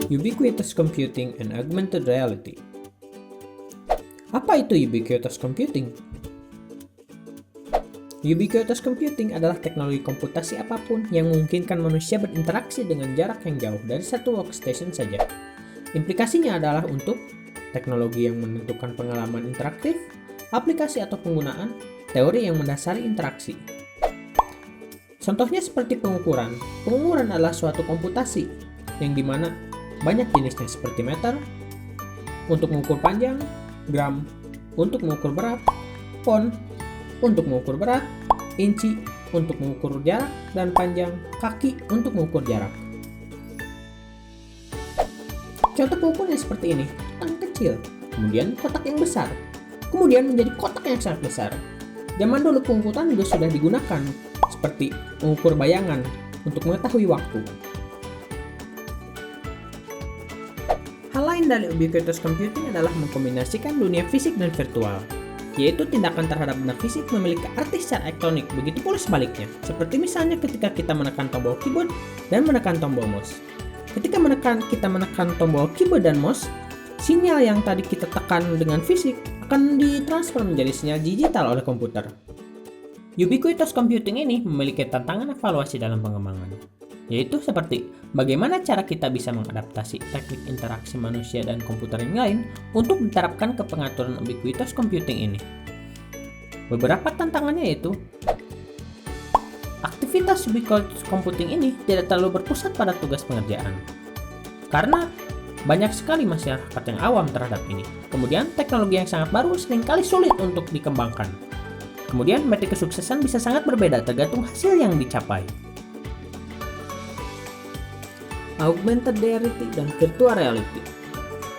Ubiquitous Computing and Augmented Reality. Apa itu ubiquitous computing? Ubiquitous computing adalah teknologi komputasi apapun yang memungkinkan manusia berinteraksi dengan jarak yang jauh dari satu workstation saja. Implikasinya adalah untuk teknologi yang menentukan pengalaman interaktif, aplikasi atau penggunaan, teori yang mendasari interaksi. Contohnya seperti pengukuran. Pengukuran adalah suatu komputasi yang dimana banyak jenisnya seperti meter, untuk mengukur panjang, gram, untuk mengukur berat, pound, untuk mengukur berat, inci, untuk mengukur jarak, dan panjang, kaki, untuk mengukur jarak. Contoh pengukurnya seperti ini, kotak kecil, kemudian kotak yang besar, kemudian menjadi kotak yang sangat besar. Zaman dulu pengukuran juga sudah digunakan, seperti mengukur bayangan untuk mengetahui waktu. Hal lain dari ubiquitous computing adalah mengkombinasikan dunia fisik dan virtual, yaitu tindakan terhadap benda fisik memiliki arti secara elektronik, begitu pula sebaliknya, seperti misalnya ketika kita menekan tombol keyboard dan menekan tombol mouse. Ketika kita menekan tombol keyboard dan mouse, sinyal yang tadi kita tekan dengan fisik akan ditransfer menjadi sinyal digital oleh komputer. Ubiquitous computing ini memiliki tantangan evaluasi dalam pengembangan, yaitu seperti bagaimana cara kita bisa mengadaptasi teknik interaksi manusia dan komputer yang lain untuk diterapkan ke pengaturan ubiquitous computing ini. Beberapa tantangannya yaitu aktivitas ubiquitous computing ini tidak terlalu berpusat pada tugas pengerjaan, karena banyak sekali masyarakat yang awam terhadap ini. Kemudian teknologi yang sangat baru seringkali sulit untuk dikembangkan. Kemudian metrik kesuksesan bisa sangat berbeda tergantung hasil yang dicapai. Augmented reality dan virtual reality.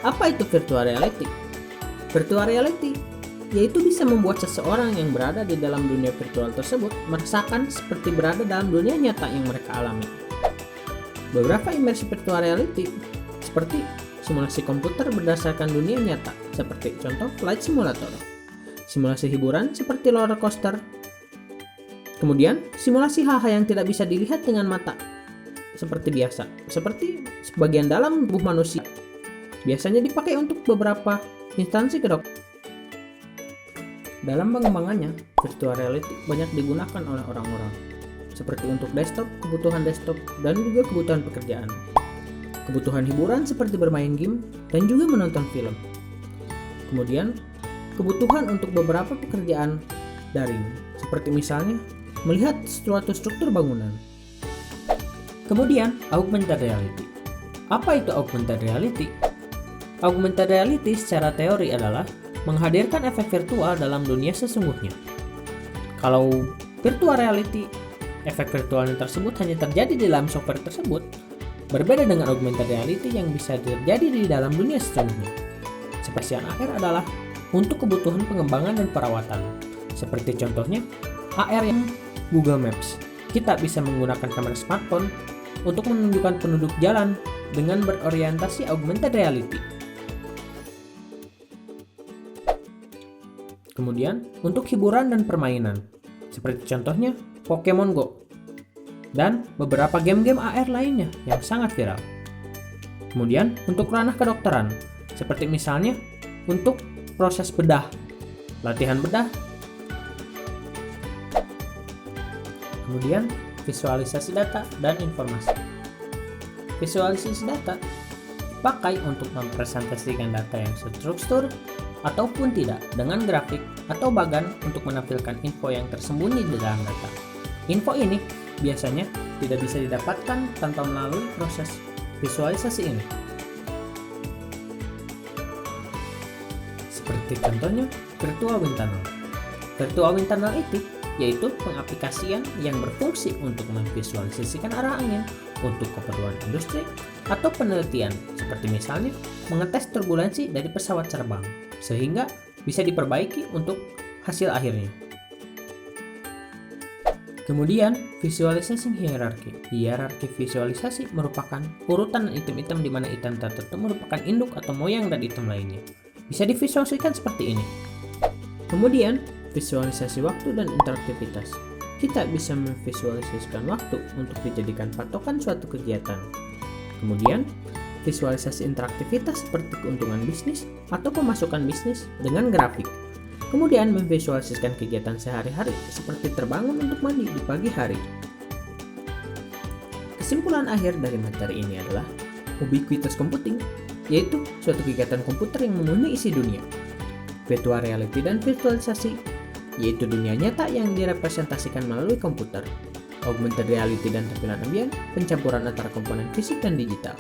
Apa itu virtual reality? Virtual reality yaitu bisa membuat seseorang yang berada di dalam dunia virtual tersebut merasakan seperti berada dalam dunia nyata yang mereka alami. Beberapa imersi virtual reality seperti simulasi komputer berdasarkan dunia nyata, seperti contoh flight simulator, simulasi hiburan seperti roller coaster, kemudian simulasi hal-hal yang tidak bisa dilihat dengan mata seperti biasa, seperti sebagian dalam tubuh manusia. Biasanya dipakai untuk beberapa instansi kedokteran. Dalam pengembangannya, virtual reality banyak digunakan oleh orang-orang, seperti untuk kebutuhan desktop, dan juga kebutuhan pekerjaan. Kebutuhan hiburan seperti bermain game dan juga menonton film. Kemudian, kebutuhan untuk beberapa pekerjaan daring, seperti misalnya melihat suatu struktur bangunan. Kemudian, augmented reality. Apa itu augmented reality? Augmented reality secara teori adalah menghadirkan efek virtual dalam dunia sesungguhnya. Kalau virtual reality, efek virtualnya tersebut hanya terjadi di dalam software tersebut, berbeda dengan augmented reality yang bisa terjadi di dalam dunia sesungguhnya. Spesial AR adalah untuk kebutuhan pengembangan dan perawatan, seperti contohnya AR yang Google Maps. Kita bisa menggunakan kamera smartphone untuk menunjukkan penduduk jalan dengan berorientasi augmented reality. Kemudian, untuk hiburan dan permainan, seperti contohnya Pokemon Go dan beberapa game-game AR lainnya yang sangat viral. Kemudian, untuk ranah kedokteran, seperti misalnya untuk proses bedah, latihan bedah. Kemudian, visualisasi data dan informasi. Visualisasi data dipakai untuk mempresentasikan data yang terstruktur ataupun tidak dengan grafik atau bahkan untuk menampilkan info yang tersembunyi di dalam data. Info ini biasanya tidak bisa didapatkan tanpa melalui proses visualisasi ini. Seperti contohnya virtual wind tunnel. Virtual wind tunnel itu yaitu pengaplikasian yang berfungsi untuk memvisualisasikan arah angin untuk keperluan industri atau penelitian, seperti misalnya mengetes turbulensi dari pesawat terbang, sehingga bisa diperbaiki untuk hasil akhirnya. Kemudian, visualisasi hierarki. Hierarki visualisasi merupakan urutan item-item di mana item tertentu merupakan induk atau moyang dari item lainnya. Bisa divisualisasikan seperti ini. Kemudian, visualisasi waktu dan interaktivitas. Kita bisa memvisualisasikan waktu untuk dijadikan patokan suatu kegiatan. Kemudian, visualisasi interaktivitas seperti keuntungan bisnis atau pemasukan bisnis dengan grafik. Kemudian memvisualisasikan kegiatan sehari-hari seperti terbangun untuk mandi di pagi hari. Kesimpulan akhir dari materi ini adalah ubiquitous computing, yaitu suatu kegiatan komputer yang memenuhi isi dunia. Virtual reality dan virtualisasi, yaitu dunia nyata yang direpresentasikan melalui komputer. Augmented reality dan tampilan ambien, pencampuran antara komponen fisik dan digital.